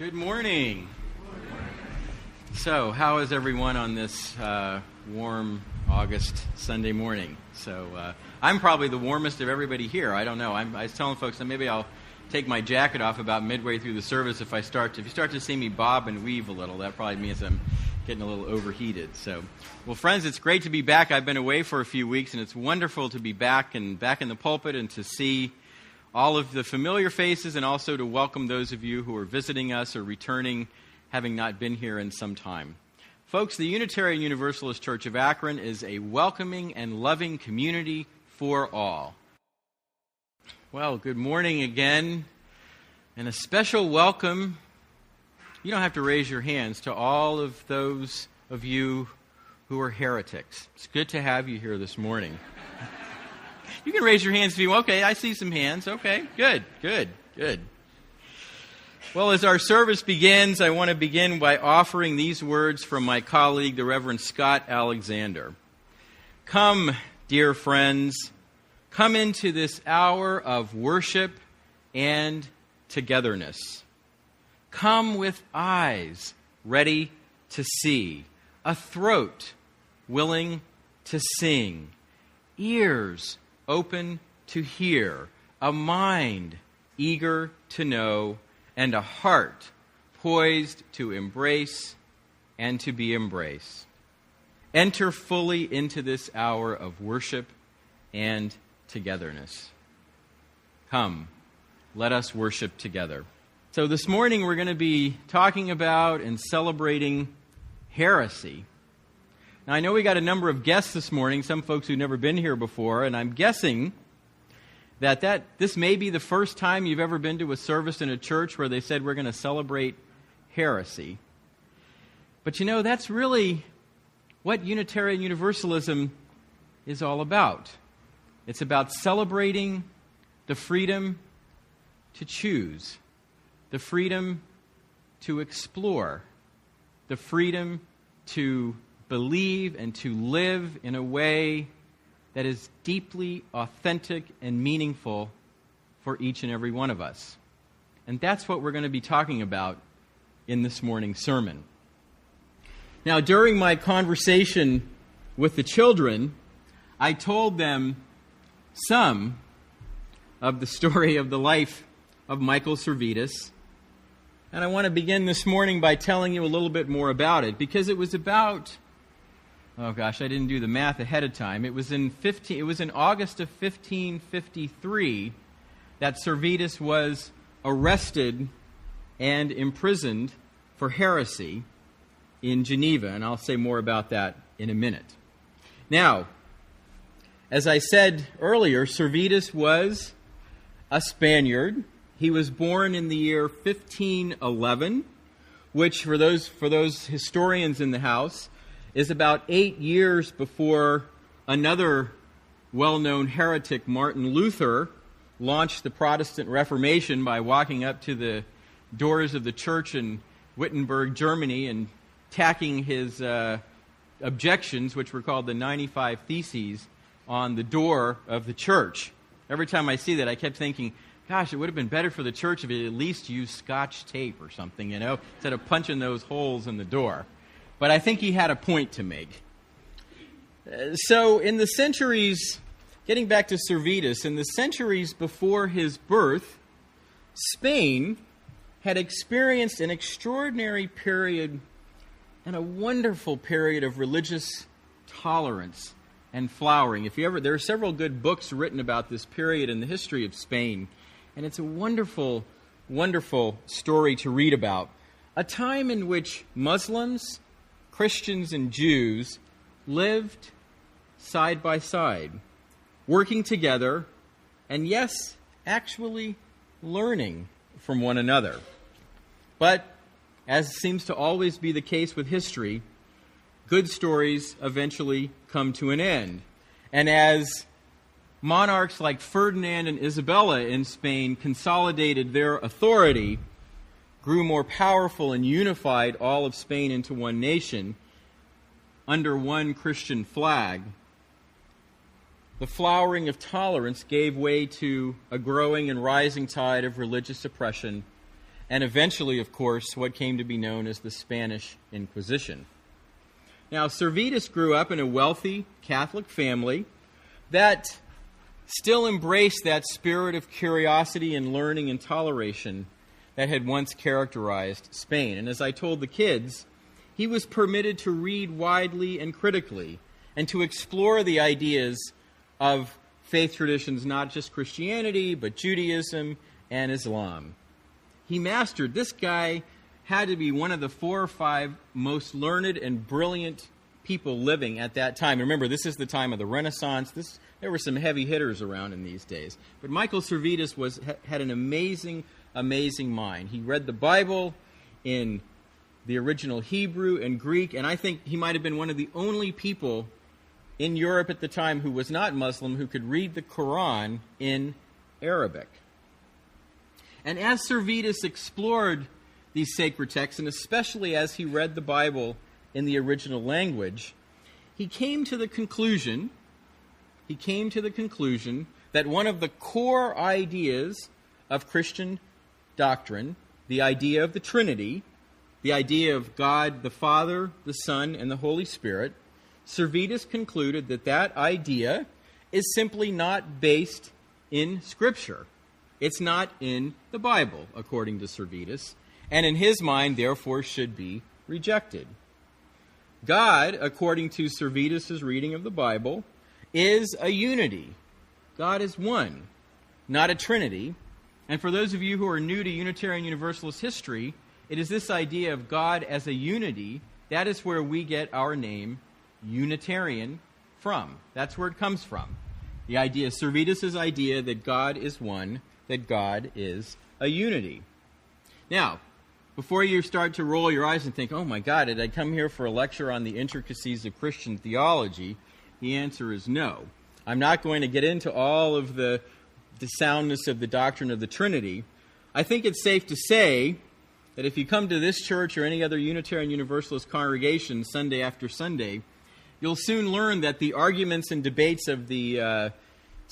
Good morning. So, how is everyone on this warm August Sunday morning? So, I'm probably the warmest of everybody here. I don't know. I was telling folks that maybe I'll take my jacket off about midway through the service if you start to see me bob and weave a little. That probably means I'm getting a little overheated. So, well, friends, it's great to be back. I've been away for a few weeks, and it's wonderful to be back in the pulpit and to see all of the familiar faces, and also to welcome those of you who are visiting us or returning, having not been here in some time. Folks, the Unitarian Universalist Church of Akron is a welcoming and loving community for all. Well, good morning again, and a special welcome. You don't have to raise your hands, to all of those of you who are heretics. It's good to have you here this morning. You can raise your hands if you want. Okay, I see some hands. Okay, good. Well, as our service begins, I want to begin by offering these words from my colleague, the Reverend Scott Alexander. Come, dear friends, come into this hour of worship and togetherness. Come with eyes ready to see, a throat willing to sing, ears open to hear, a mind eager to know, and a heart poised to embrace and to be embraced. Enter fully into this hour of worship and togetherness. Come, let us worship together. So this morning we're going to be talking about and celebrating heresy. Now, I know we got a number of guests this morning, some folks who've never been here before, and I'm guessing that this may be the first time you've ever been to a service in a church where they said we're going to celebrate heresy. But you know, that's really what Unitarian Universalism is all about. It's about celebrating the freedom to choose, the freedom to explore, the freedom to believe and to live in a way that is deeply authentic and meaningful for each and every one of us. And that's what we're going to be talking about in this morning's sermon. Now, during my conversation with the children, I told them some of the story of the life of Michael Servetus. And I want to begin this morning by telling you a little bit more about it, because it was about, oh gosh, I didn't do the math ahead of time. It was in August of 1553 that Servetus was arrested and imprisoned for heresy in Geneva, and I'll say more about that in a minute. Now, as I said earlier, Servetus was a Spaniard. He was born in the year 1511, which for those historians in the house is about 8 years before another well-known heretic, Martin Luther, launched the Protestant Reformation by walking up to the doors of the church in Wittenberg, Germany, and tacking his objections, which were called the 95 Theses, on the door of the church. Every time I see that, I kept thinking, gosh, it would have been better for the church if it at least used Scotch tape or something, instead of punching those holes in the door. But I think he had a point to make. So in the centuries, getting back to Servetus, in the centuries before his birth, Spain had experienced an extraordinary period and a wonderful period of religious tolerance and flowering. There are several good books written about this period in the history of Spain, and it's a wonderful, wonderful story to read about. A time in which Muslims, Christians, and Jews lived side by side, working together, and yes, actually learning from one another. But, as seems to always be the case with history, good stories eventually come to an end. And as monarchs like Ferdinand and Isabella in Spain consolidated their authority, grew more powerful, and unified all of Spain into one nation under one Christian flag, the flowering of tolerance gave way to a growing and rising tide of religious oppression and eventually, of course, what came to be known as the Spanish Inquisition. Now, Servetus grew up in a wealthy Catholic family that still embraced that spirit of curiosity and learning and toleration that had once characterized Spain. And as I told the kids, he was permitted to read widely and critically and to explore the ideas of faith traditions, not just Christianity, but Judaism and Islam. This guy had to be one of the 4 or 5 most learned and brilliant people living at that time. Remember, this is the time of the Renaissance. There were some heavy hitters around in these days. But Michael Servetus had an amazing mind. He read the Bible in the original Hebrew and Greek, and I think he might have been one of the only people in Europe at the time who was not Muslim who could read the Quran in Arabic. And as Servetus explored these sacred texts, and especially as he read the Bible in the original language, he came to the conclusion that one of the core ideas of Christian doctrine, the idea of the Trinity, the idea of God the Father, the Son, and the Holy Spirit, Servetus concluded that idea is simply not based in Scripture. It's not in the Bible, according to Servetus, and in his mind, therefore, should be rejected. God, according to Servetus' reading of the Bible, is a unity. God is one, not a trinity. And for those of you who are new to Unitarian Universalist history, it is this idea of God as a unity, that is where we get our name Unitarian from. That's where it comes from. The idea, Servetus' idea that God is one, that God is a unity. Now, before you start to roll your eyes and think, oh my God, did I come here for a lecture on the intricacies of Christian theology? The answer is no. I'm not going to get into all of the soundness of the doctrine of the Trinity. I think it's safe to say that if you come to this church or any other Unitarian Universalist congregation Sunday after Sunday, you'll soon learn that the arguments and debates of the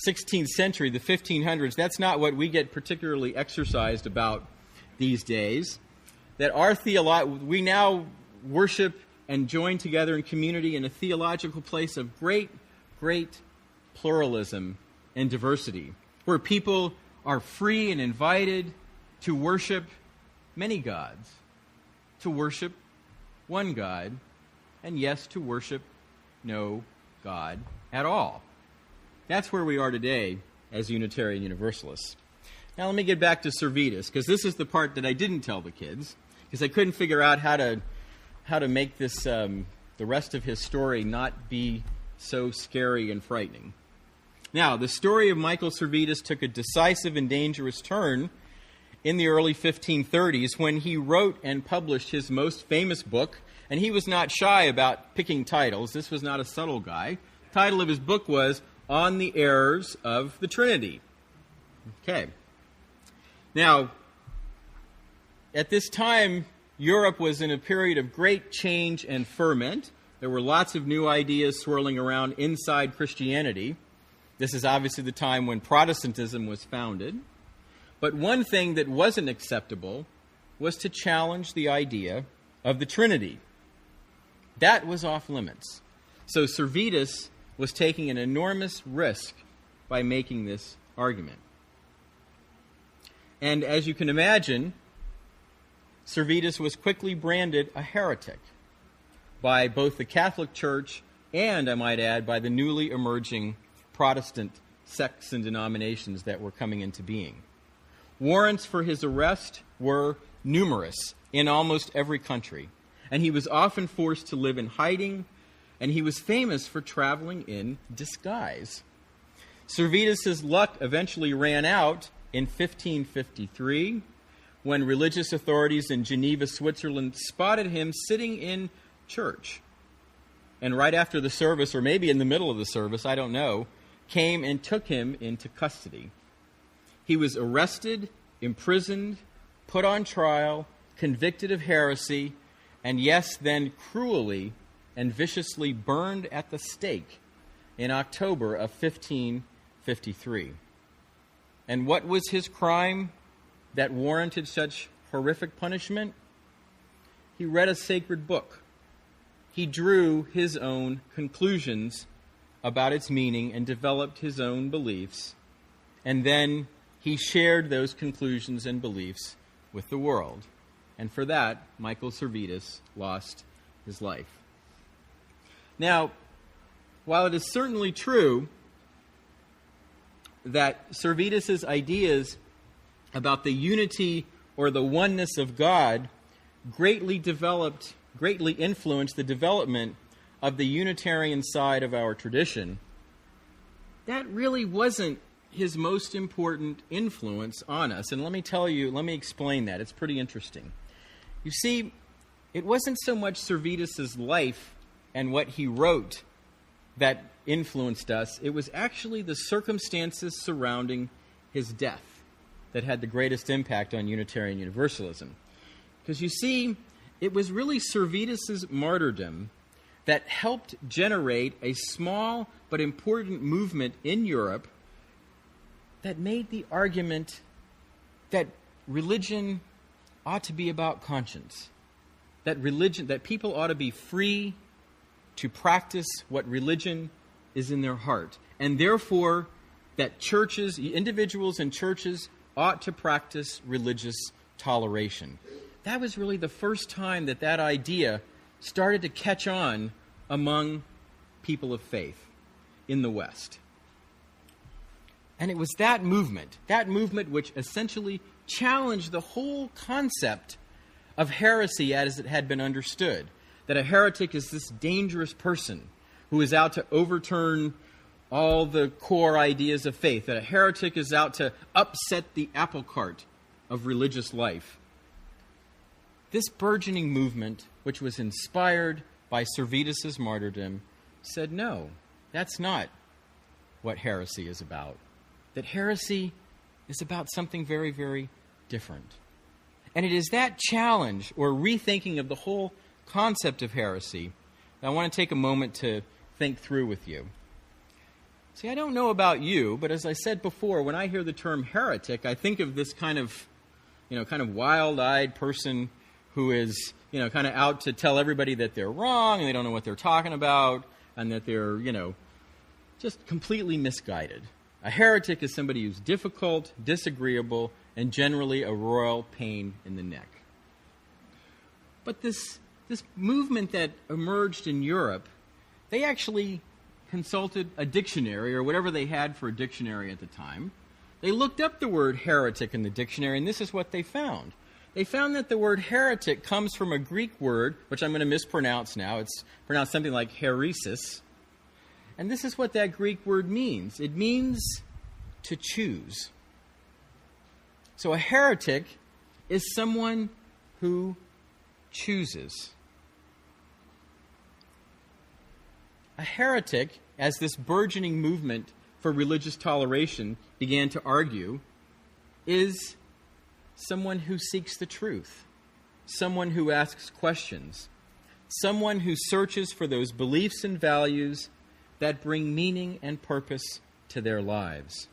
16th century, the 1500s, that's not what we get particularly exercised about these days. That we now worship and join together in community in a theological place of great, great pluralism and diversity, where people are free and invited to worship many gods, to worship one God, and yes, to worship no God at all. That's where we are today as Unitarian Universalists. Now let me get back to Servetus, because this is the part that I didn't tell the kids, because I couldn't figure out how to make this the rest of his story not be so scary and frightening. Now, the story of Michael Servetus took a decisive and dangerous turn in the early 1530s when he wrote and published his most famous book, and he was not shy about picking titles. This was not a subtle guy. The title of his book was On the Errors of the Trinity. Okay. Now, at this time, Europe was in a period of great change and ferment. There were lots of new ideas swirling around inside Christianity. This is obviously the time when Protestantism was founded. But one thing that wasn't acceptable was to challenge the idea of the Trinity. That was off limits. So Servetus was taking an enormous risk by making this argument. And as you can imagine, Servetus was quickly branded a heretic by both the Catholic Church and, I might add, by the newly emerging Protestant sects and denominations that were coming into being. Warrants for his arrest were numerous in almost every country, and he was often forced to live in hiding, and he was famous for traveling in disguise. Servetus' luck eventually ran out in 1553 when religious authorities in Geneva, Switzerland, spotted him sitting in church. And right after the service, or maybe in the middle of the service, I don't know, came and took him into custody. He was arrested, imprisoned, put on trial, convicted of heresy, and yes, then cruelly and viciously burned at the stake in October of 1553. And what was his crime that warranted such horrific punishment? He read a sacred book. He drew his own conclusions about its meaning and developed his own beliefs. And then he shared those conclusions and beliefs with the world. And for that, Michael Servetus lost his life. Now, while it is certainly true that Servetus's ideas about the unity or the oneness of God greatly influenced the development of the Unitarian side of our tradition, that really wasn't his most important influence on us. And let me explain that. It's pretty interesting. You see, it wasn't so much Servetus's life and what he wrote that influenced us. It was actually the circumstances surrounding his death that had the greatest impact on Unitarian Universalism. Because you see, it was really Servetus's martyrdom that helped generate a small but important movement in Europe that made the argument that religion ought to be about conscience, that people ought to be free to practice what religion is in their heart, and therefore that churches, individuals and churches, ought to practice religious toleration. That was really the first time that idea started to catch on among people of faith in the West. And it was that movement which essentially challenged the whole concept of heresy as it had been understood, that a heretic is this dangerous person who is out to overturn all the core ideas of faith, that a heretic is out to upset the apple cart of religious life. This burgeoning movement, which was inspired by Servetus's martyrdom, said, no, that's not what heresy is about. That heresy is about something very, very different. And it is that challenge or rethinking of the whole concept of heresy that I want to take a moment to think through with you. See, I don't know about you, but as I said before, when I hear the term heretic, I think of this kind of wild-eyed person who is, kind of out to tell everybody that they're wrong and they don't know what they're talking about and that they're, just completely misguided. A heretic is somebody who's difficult, disagreeable, and generally a royal pain in the neck. But this movement that emerged in Europe, they actually consulted a dictionary or whatever they had for a dictionary at the time. They looked up the word heretic in the dictionary, and this is what they found. They found that the word heretic comes from a Greek word, which I'm going to mispronounce now. It's pronounced something like heresis. And this is what that Greek word means. It means to choose. So a heretic is someone who chooses. A heretic, as this burgeoning movement for religious toleration began to argue, is someone who seeks the truth, someone who asks questions, someone who searches for those beliefs and values that bring meaning and purpose to their lives.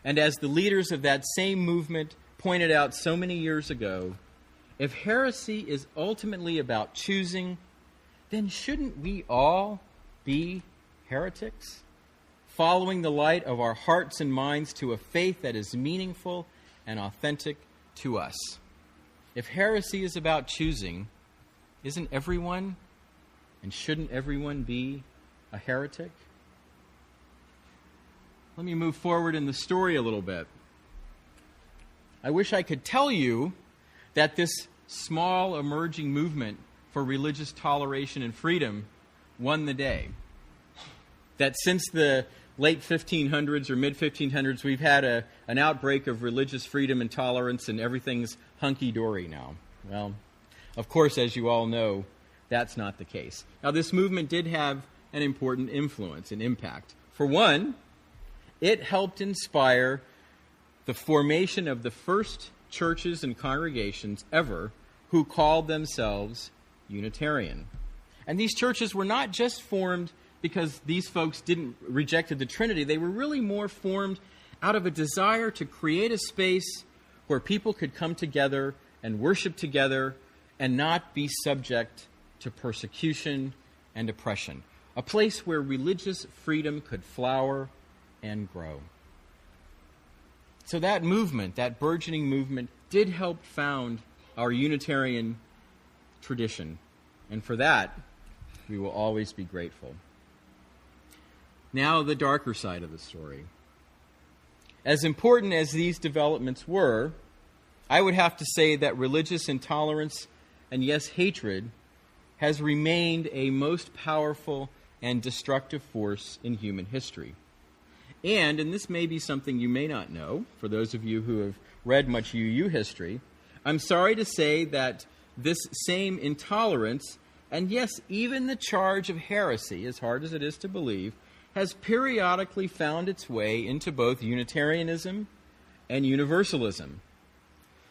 And as the leaders of that same movement pointed out so many years ago, if heresy is ultimately about choosing, then shouldn't we all be heretics, following the light of our hearts and minds to a faith that is meaningful and authentic to us? If heresy is about choosing, isn't everyone and shouldn't everyone be a heretic? Let me move forward in the story a little bit. I wish I could tell you that this small emerging movement for religious toleration and freedom won the day. That since the late 1500s or mid-1500s, we've had an outbreak of religious freedom and tolerance and everything's hunky-dory now. Well, of course, as you all know, that's not the case. Now, this movement did have an important influence and impact. For one, it helped inspire the formation of the first churches and congregations ever who called themselves Unitarian. And these churches were not just formed because these folks rejected the Trinity. They were really more formed out of a desire to create a space where people could come together and worship together and not be subject to persecution and oppression. A place where religious freedom could flower and grow. So that movement, that burgeoning movement, did help found our Unitarian tradition. And for that, we will always be grateful. Now, the darker side of the story. As important as these developments were, I would have to say that religious intolerance and, yes, hatred has remained a most powerful and destructive force in human history. And this may be something you may not know, for those of you who have read much UU history, I'm sorry to say that this same intolerance, and yes, even the charge of heresy, as hard as it is to believe, has periodically found its way into both Unitarianism and Universalism.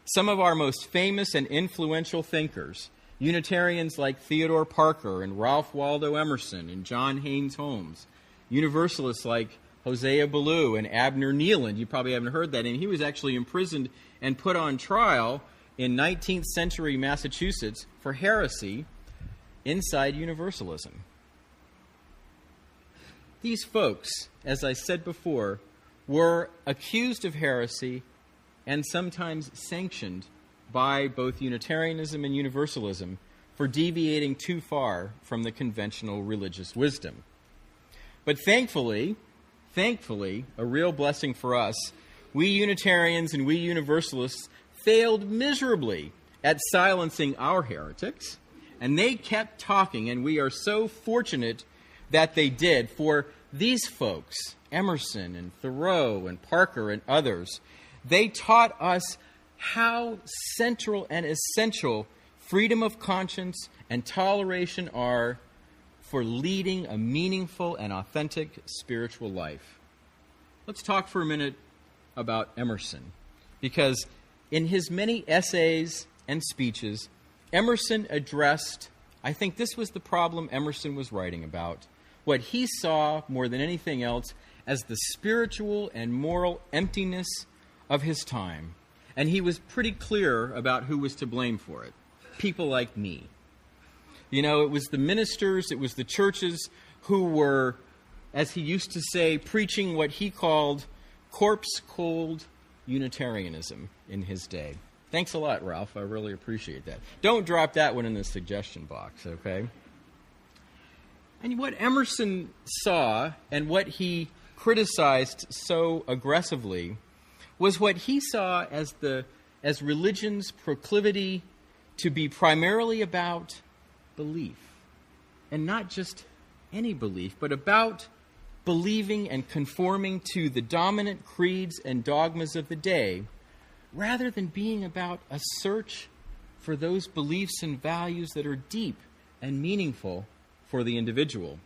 Some of our most famous and influential thinkers, Unitarians like Theodore Parker and Ralph Waldo Emerson and John Haynes Holmes, Universalists like Hosea Ballou and Abner Neeland, you probably haven't heard that, and he was actually imprisoned and put on trial in 19th century Massachusetts for heresy inside Universalism. These folks, as I said before, were accused of heresy and sometimes sanctioned by both Unitarianism and Universalism for deviating too far from the conventional religious wisdom. But thankfully, a real blessing for us, we Unitarians and we Universalists failed miserably at silencing our heretics, and they kept talking, and we are so fortunate that they did. For these folks, Emerson and Thoreau and Parker and others, they taught us how central and essential freedom of conscience and toleration are for leading a meaningful and authentic spiritual life. Let's talk for a minute about Emerson, because in his many essays and speeches, Emerson addressed, I think this was the problem Emerson was writing about, what he saw more than anything else as the spiritual and moral emptiness of his time. And he was pretty clear about who was to blame for it. People like me. You know, it was the ministers, it was the churches who were, as he used to say, preaching what he called corpse-cold Unitarianism in his day. Thanks a lot, Ralph. I really appreciate that. Don't drop that one in the suggestion box, okay? And what Emerson saw and what he criticized so aggressively was what he saw as religion's proclivity to be primarily about belief. And not just any belief, but about believing and conforming to the dominant creeds and dogmas of the day, rather than being about a search for those beliefs and values that are deep and meaningful for the individual.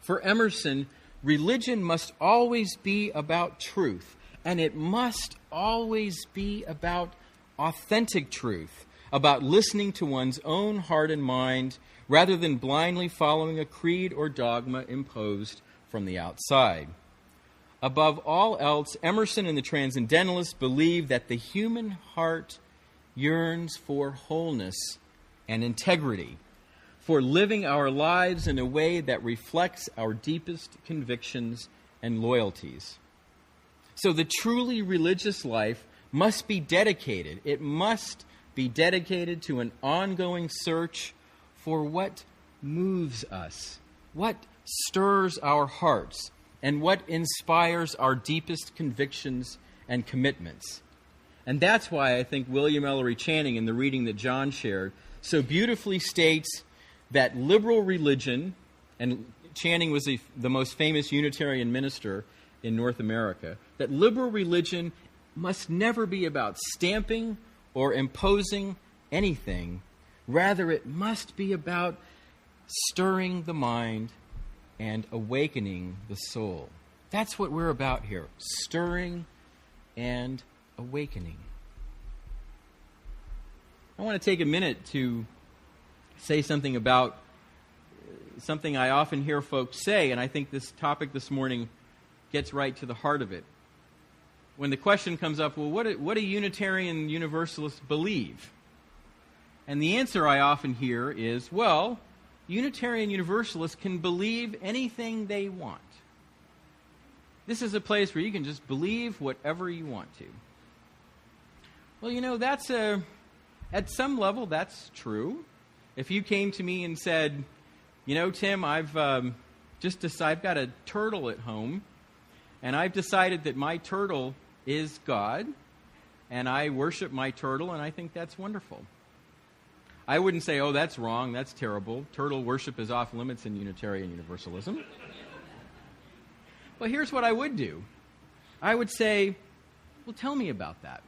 For Emerson, religion must always be about truth, and it must always be about authentic truth, about listening to one's own heart and mind, rather than blindly following a creed or dogma imposed from the outside. Above all else, Emerson and the Transcendentalists believe that the human heart yearns for wholeness and integrity, for living our lives in a way that reflects our deepest convictions and loyalties. So the truly religious life must be dedicated. It must be dedicated to an ongoing search for what moves us, what stirs our hearts, and what inspires our deepest convictions and commitments. And that's why I think William Ellery Channing, in the reading that John shared, so beautifully states that liberal religion, and Channing was the most famous Unitarian minister in North America, that liberal religion must never be about stamping or imposing anything. Rather, it must be about stirring the mind and awakening the soul. That's what we're about here, stirring and awakening. I want to take a minute to say something about something I often hear folks say, and I think this topic this morning gets right to the heart of it. when the question comes up, well, what do Unitarian Universalists believe? And the answer I often hear is, well, Unitarian Universalists can believe anything they want. This is a place where you can just believe whatever you want to. Well, at some level, that's true. If you came to me and said, Tim, I've got a turtle at home, and I've decided that my turtle is God, and I worship my turtle, and I think that's wonderful. I wouldn't say, oh, that's wrong, that's terrible. Turtle worship is off limits in Unitarian Universalism. Well, here's what I would do. I would say, well, tell me about that.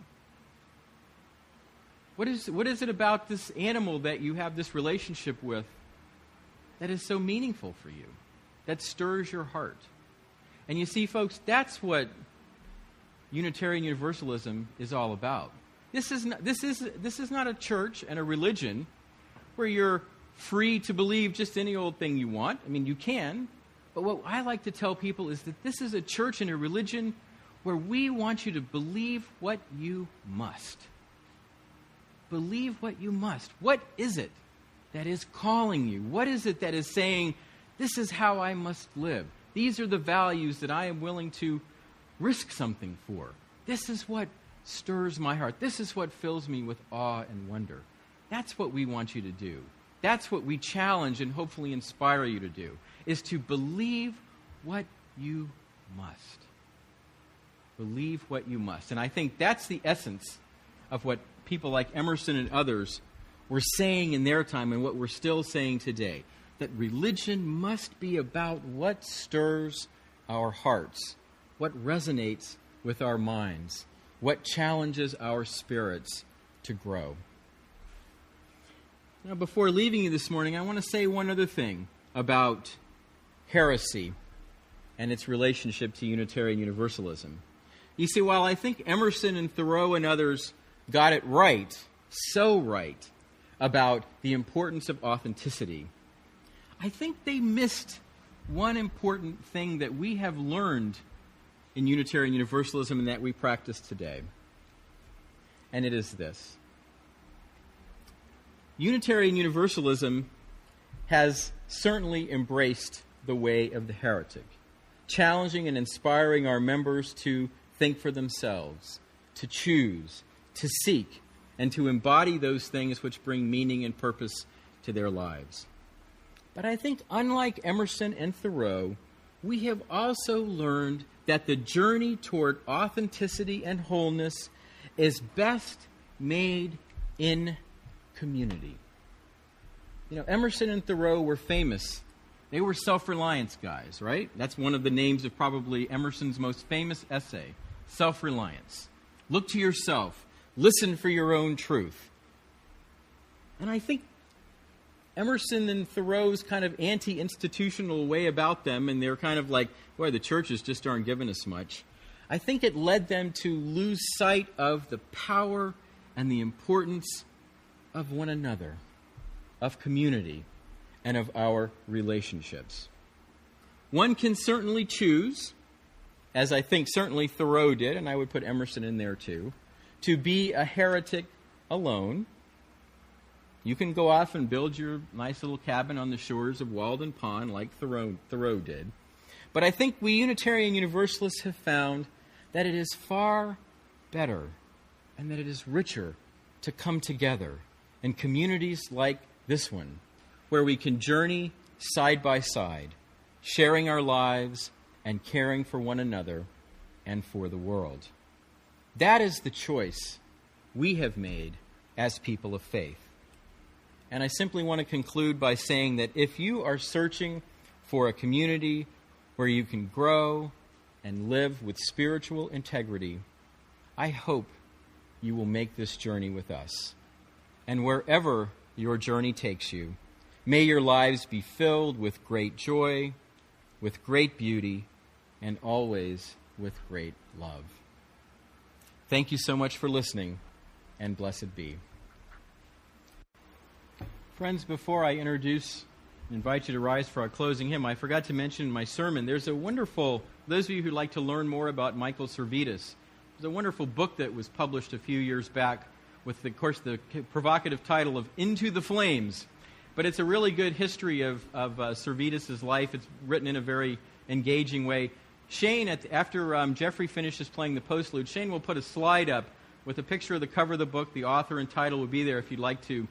What is it about this animal that you have this relationship with that is so meaningful for you, that stirs your heart? And you see, folks, that's what Unitarian Universalism is all about. This is not a church and a religion where you're free to believe just any old thing you want. I mean, you can. But what I like to tell people is that this is a church and a religion where we want you to believe what you must. Believe what you must. What is it that is calling you? What is it that is saying, this is how I must live? These are the values that I am willing to risk something for. This is what stirs my heart. This is what fills me with awe and wonder. That's what we want you to do. That's what we challenge and hopefully inspire you to do, is to believe what you must. Believe what you must. And I think that's the essence of what people like Emerson and others were saying in their time and what we're still saying today, that religion must be about what stirs our hearts, what resonates with our minds, what challenges our spirits to grow. Now, before leaving you this morning, I want to say one other thing about heresy and its relationship to Unitarian Universalism. You see, while I think Emerson and Thoreau and others got it right, so right, about the importance of authenticity, I think they missed one important thing that we have learned in Unitarian Universalism and that we practice today. And it is this. Unitarian Universalism has certainly embraced the way of the heretic, challenging and inspiring our members to think for themselves, to choose, to seek, and to embody those things which bring meaning and purpose to their lives. But I think, unlike Emerson and Thoreau, we have also learned that the journey toward authenticity and wholeness is best made in community. Emerson and Thoreau were famous. They were self-reliance guys, right? That's one of the names of probably Emerson's most famous essay, Self-Reliance. Look to yourself. Listen for your own truth. And I think Emerson and Thoreau's kind of anti-institutional way about them, and they're kind of like, boy, the churches just aren't giving us much. I think it led them to lose sight of the power and the importance of one another, of community, and of our relationships. One can certainly choose, as I think certainly Thoreau did, and I would put Emerson in there too, to be a heretic alone. You can go off and build your nice little cabin on the shores of Walden Pond like Thoreau did. But I think we Unitarian Universalists have found that it is far better and that it is richer to come together in communities like this one, where we can journey side by side, sharing our lives and caring for one another and for the world. That is the choice we have made as people of faith. And I simply want to conclude by saying that if you are searching for a community where you can grow and live with spiritual integrity, I hope you will make this journey with us. And wherever your journey takes you, may your lives be filled with great joy, with great beauty, and always with great love. Thank you so much for listening, and blessed be. Friends, before I invite you to rise for our closing hymn, I forgot to mention in my sermon, there's a wonderful, those of you who like to learn more about Michael Servetus, there's There's a wonderful book that was published a few years back with, of course, the provocative title of Into the Flames. But it's a really good history of Servetus' life. It's written in a very engaging way. Shane, after Jeffrey finishes playing the postlude, Shane will put a slide up with a picture of the cover of the book. The author and title will be there if you'd like to,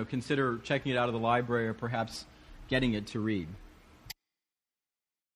consider checking it out of the library or perhaps getting it to read.